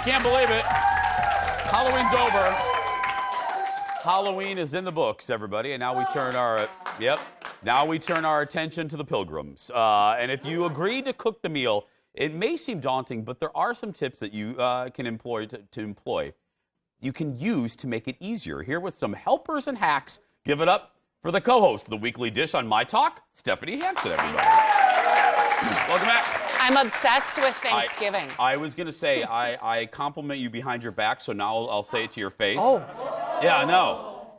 can't believe it. Halloween's over. Halloween is in the books, everybody, and now we turn our attention to the pilgrims. And if you agreed to cook the meal, it may seem daunting, but there are some tips that you can employ you can use to make it easier. Here with some helpers and hacks. Give it up for the co-host of the Weekly Dish on My Talk, Stephanie Hansen, everybody. Welcome back. I'm obsessed with Thanksgiving. I was going to say, I compliment you behind your back, so now I'll say it to your face. Oh. Yeah, no.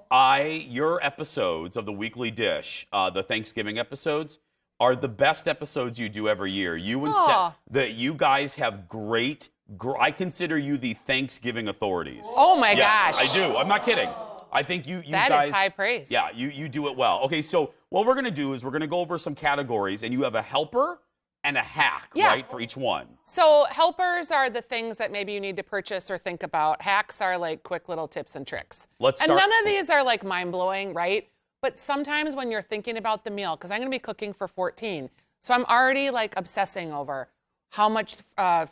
Your episodes of the Weekly Dish, the Thanksgiving episodes, are the best episodes you do every year. You and Steph, you guys have great, I consider you the Thanksgiving authorities. Oh my gosh. I do. I'm not kidding. I think you that guys. That is high praise. Yeah, you do it well. Okay, so what we're going to do is we're going to go over some categories, and you have a helper and a hack, right, for each one. So helpers are the things that maybe you need to purchase or think about. Hacks are like quick little tips and tricks. Let's start. And none of these are like mind-blowing, right? But sometimes when you're thinking about the meal, because I'm going to be cooking for 14, so I'm already like obsessing over how much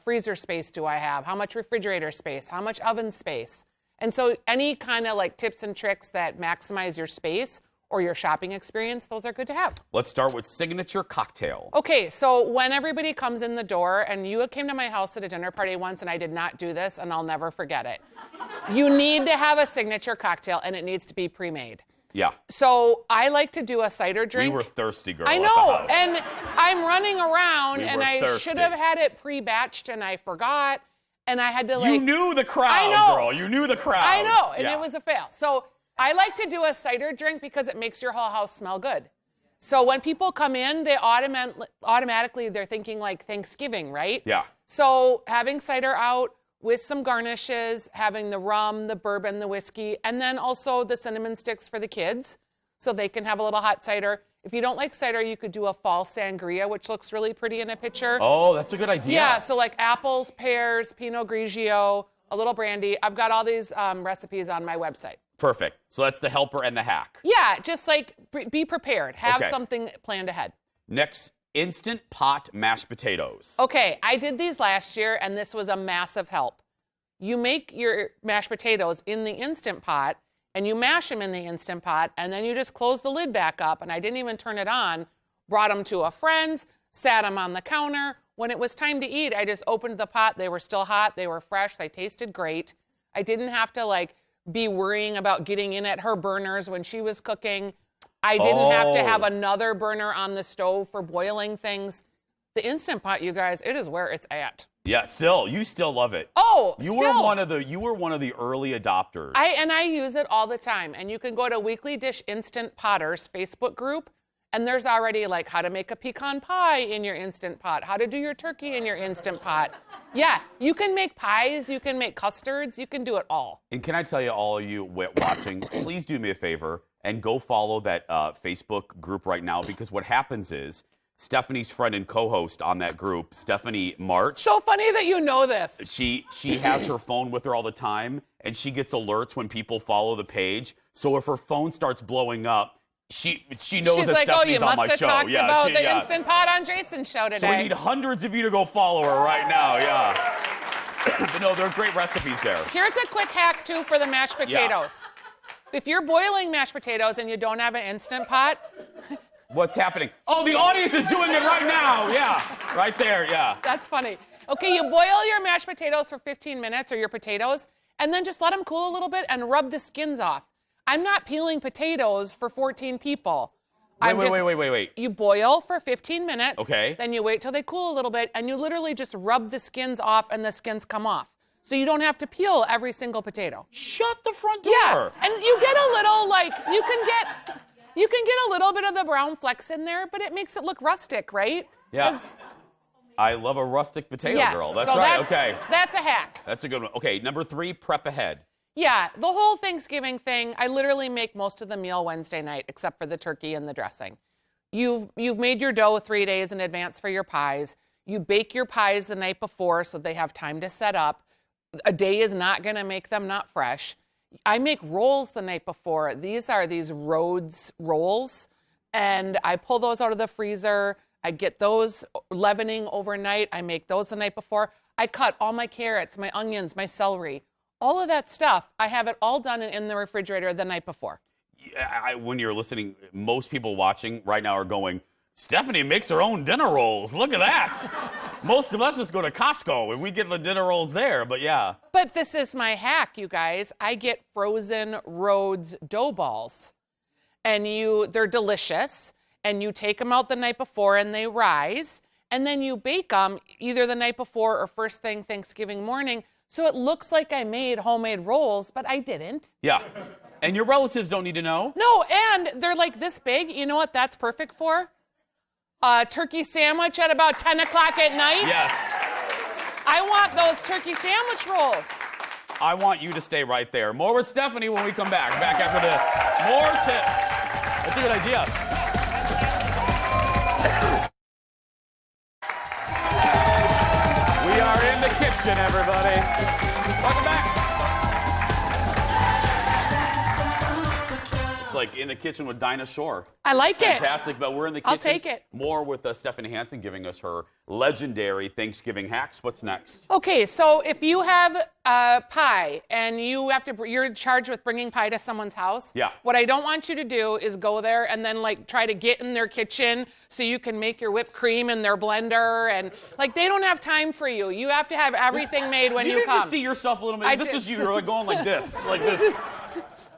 freezer space do I have, how much refrigerator space, how much oven space. And so any kind of like tips and tricks that maximize your space or your shopping experience, those are good to have. Let's start with signature cocktail. Okay, so when everybody comes in the door, and you came to my house at a dinner party once, and I did not do this, and I'll never forget it. You need to have a signature cocktail, and it needs to be pre-made. Yeah. So I like to do a cider drink. We were thirsty, girl. I know, at the house. and I'm running around, and I should have had it pre-batched, and I forgot, and I had to like. You knew the crowd, girl. You knew the crowd. I know, and it was a fail. So I like to do a cider drink because it makes your whole house smell good. So when people come in, they automatically they're thinking like Thanksgiving, right? Yeah. So having cider out with some garnishes, having the rum, the bourbon, the whiskey, and then also the cinnamon sticks for the kids so they can have a little hot cider. If you don't like cider, you could do a fall sangria, which looks really pretty in a picture. Oh, that's a good idea. Yeah, so like apples, pears, Pinot Grigio, a little brandy. I've got all these recipes on my website. Perfect. So that's the helper and the hack. Yeah, just like be prepared. Have something planned ahead. Next, instant pot mashed potatoes. Okay, I did these last year, and this was a massive help. You make your mashed potatoes in the Instant Pot, and you mash them in the Instant Pot, and then you just close the lid back up, and I didn't even turn it on, brought them to a friend's, sat them on the counter. When it was time to eat, I just opened the pot. They were still hot. They were fresh. They tasted great. I didn't have to, like, be worrying about getting in at her burners when she was cooking. I didn't have to have another burner on the stove for boiling things. The Instant Pot, you guys, it is where it's at. Yeah, you still love it. Oh, you were one of the early adopters. I use it all the time. And you can go to Weekly Dish Instant Potters Facebook group, and there's already like how to make a pecan pie in your Instant Pot, how to do your turkey in your Instant Pot. Yeah, you can make pies, you can make custards, you can do it all. And can I tell you, all of you watching, please do me a favor and go follow that Facebook group right now, because what happens is Stephanie's friend and co-host on that group, Stephanie March. So funny that you know this. She has her phone with her all the time, and she gets alerts when people follow the page. So if her phone starts blowing up, she knows She's that like, Stephanie's you on my must have show. talked about the Instant Pot on Jason's show today. So we need hundreds of you to go follow her right now, But no, there are great recipes there. Here's a quick hack, too, for the mashed potatoes. If you're boiling mashed potatoes and you don't have an Instant Pot... What's happening? Oh, the audience is doing it right now. Yeah, right there, yeah. That's funny. Okay, you boil your mashed potatoes for 15 minutes, or your potatoes, and then just let them cool a little bit and rub the skins off. I'm not peeling potatoes for 14 people. Wait. You boil for 15 minutes. Okay. Then you wait till they cool a little bit, and you literally just rub the skins off, and the skins come off. So you don't have to peel every single potato. Shut the front door. Yeah, and you get a little, like, you can get a little bit of the brown flecks in there, but it makes it look rustic, right? Yeah. I love a rustic potato, girl. That's so right. Okay. That's a hack. That's a good one. Okay, number 3, prep ahead. Yeah, the whole Thanksgiving thing, I literally make most of the meal Wednesday night, except for the turkey and the dressing. You've made your dough 3 days in advance for your pies. You bake your pies the night before so they have time to set up. A day is not going to make them not fresh. I make rolls the night before. These are these Rhodes rolls, and I pull those out of the freezer. I get those leavening overnight. I make those the night before. I cut all my carrots, my onions, my celery, all of that stuff. I have it all done in the refrigerator the night before. When you're listening, most people watching right now are going, Stephanie makes her own dinner rolls. Look at that. Most of us just go to Costco and we get the dinner rolls there, but yeah. But this is my hack, you guys. I get frozen Rhodes dough balls. And they're delicious. And you take them out the night before and they rise. And then you bake them either the night before or first thing Thanksgiving morning. So it looks like I made homemade rolls, but I didn't. Yeah. And your relatives don't need to know? No, and they're like this big. You know what that's perfect for? A turkey sandwich at about 10 o'clock at night. Yes. I want those turkey sandwich rolls. I want you to stay right there. More with Stephanie when we come back. Back after this. More tips. That's a good idea. We are in the kitchen, everybody. Welcome back. It's like in the kitchen with Dinah Shore. I like it. Fantastic, but we're in the kitchen. I'll take it. More with Stephanie Hansen giving us her legendary Thanksgiving hacks. What's next? Okay, so if you have pie and you're charged with bringing pie to someone's house. Yeah. What I don't want you to do is go there and then like try to get in their kitchen so you can make your whipped cream in their blender and like they don't have time for you. You have to have everything made when you come. You need to see yourself a little bit. This is you. You're like going like this, like this.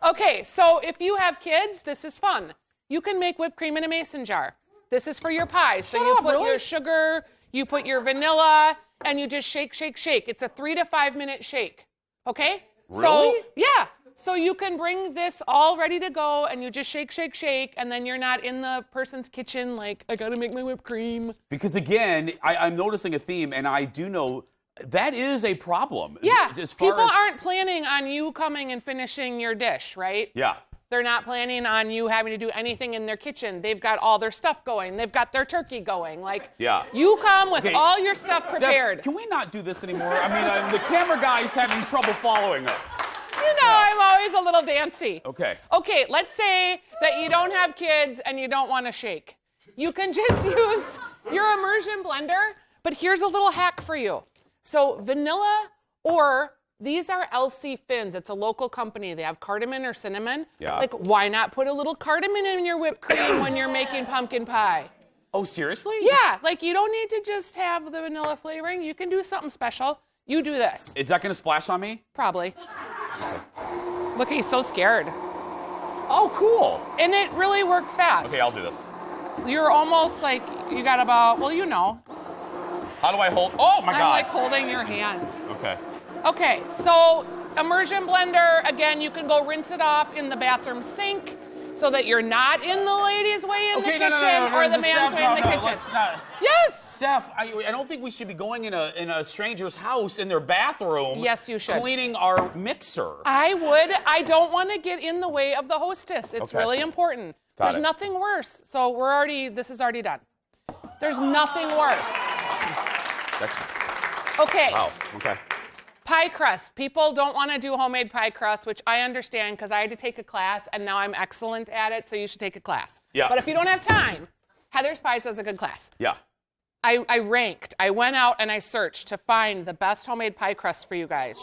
Okay, so if you have kids, this is fun. You can make whipped cream in a mason jar. This is for your pie. So you put your sugar, you put your vanilla, and you just shake, shake, shake. It's a 3 to 5 minute shake. Okay? Really? So, yeah. So you can bring this all ready to go, and you just shake, shake, shake, and then you're not in the person's kitchen like, I gotta make my whipped cream. Because again, I'm noticing a theme, and I do know that is a problem. Yeah. People aren't planning on you coming and finishing your dish, right? Yeah. They're not planning on you having to do anything in their kitchen. They've got all their stuff going. They've got their turkey going. Like, yeah. You come with all your stuff prepared. Steph, can we not do this anymore? I mean, the camera guy's having trouble following us. You know, I'm always a little dancy. Okay. Okay, let's say that you don't have kids and you don't want to shake. You can just use your immersion blender, but here's a little hack for you. So vanilla or these are LC Fins. It's a local company. They have cardamom or cinnamon. Yeah. Like, why not put a little cardamom in your whipped cream when you're making pumpkin pie? Oh, seriously? Yeah, like you don't need to just have the vanilla flavoring. You can do something special. You do this. Is that going to splash on me? Probably. Look, he's so scared. Oh, cool. And it really works fast. Okay, I'll do this. You're almost like, you got about, well, you know. How do I hold? Oh, my God. I'm like holding your hand. Okay. Okay, so immersion blender, again, you can go rinse it off in the bathroom sink so that you're not in the ladies' way in the kitchen or the man's way in the kitchen. Let's not. Yes! Steph, I don't think we should be going in a stranger's house in their bathroom. Yes, you should. Cleaning our mixer. I would. I don't want to get in the way of the hostess. It's really important. There's nothing worse. So this is already done. There's nothing worse. Okay. Wow, okay. Pie crust. People don't want to do homemade pie crust, which I understand because I had to take a class and now I'm excellent at it, so you should take a class. Yeah. But if you don't have time, Heather's Pies is a good class. Yeah. I ranked. I went out and I searched to find the best homemade pie crust for you guys.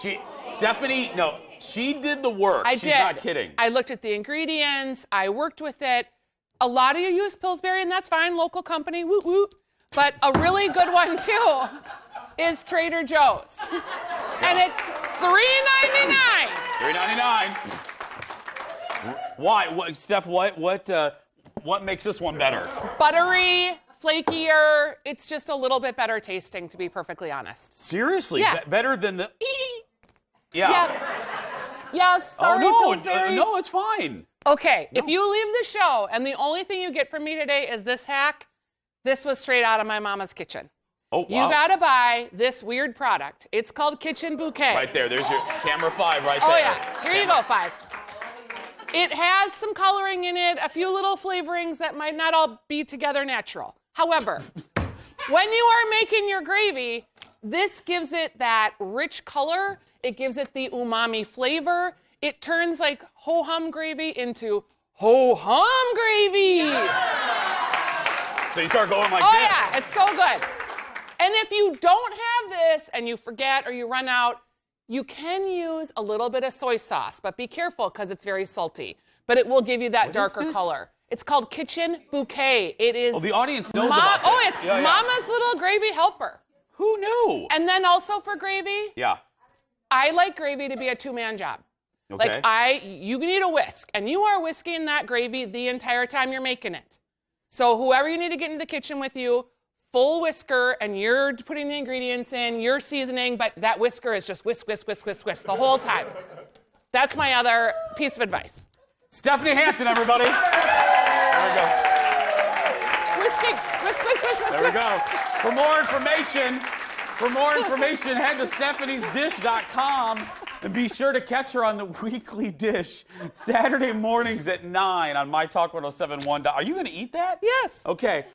Stephanie, no, she did the work. She's not kidding. I looked at the ingredients. I worked with it. A lot of you use Pillsbury, and that's fine. Local company, woot woot. But a really good one, too, is Trader Joe's. And it's $3.99. $3.99. Why? Steph, what makes this one better? Buttery, flakier. It's just a little bit better tasting, to be perfectly honest. Seriously? Yeah. Better than the Yeah. Yes. Yes, sorry, Pillsbury. No, it's fine. Okay, if you leave the show and the only thing you get from me today is this hack, this was straight out of my mama's kitchen. Oh, wow. You gotta buy this weird product. It's called Kitchen Bouquet. Right there. There's your camera 5 right there. Oh, yeah. Here you go, 5. It has some coloring in it, a few little flavorings that might not all be together natural. However, when you are making your gravy, this gives it that rich color. It gives it the umami flavor. It turns like ho-hum gravy into ho-hum gravy. So you start going like this. this. Oh, yeah. It's so good. And if you don't have this and you forget or you run out, you can use a little bit of soy sauce, but be careful because it's very salty. But it will give you that darker color. It's called Kitchen Bouquet. It is. Oh, the audience knows about this. Oh, it's Mama's Little Gravy Helper. Who knew? And then also for gravy, Yeah. I like gravy to be a two-man job. Okay. Like you need a whisk, and you are whisking that gravy the entire time you're making it. So whoever you need to get into the kitchen with you, full whisker, and you're putting the ingredients in, you're seasoning, but that whisker is just whisk, whisk, whisk, whisk, whisk the whole time. That's my other piece of advice. Stephanie Hansen, everybody. There we go. Whisking, whisk, whisk, whisk, whisk. There we go. For more information, head to stephaniesdish.com and be sure to catch her on the Weekly Dish Saturday mornings at 9 on My Talk 1071. Are you going to eat that? Yes. Okay.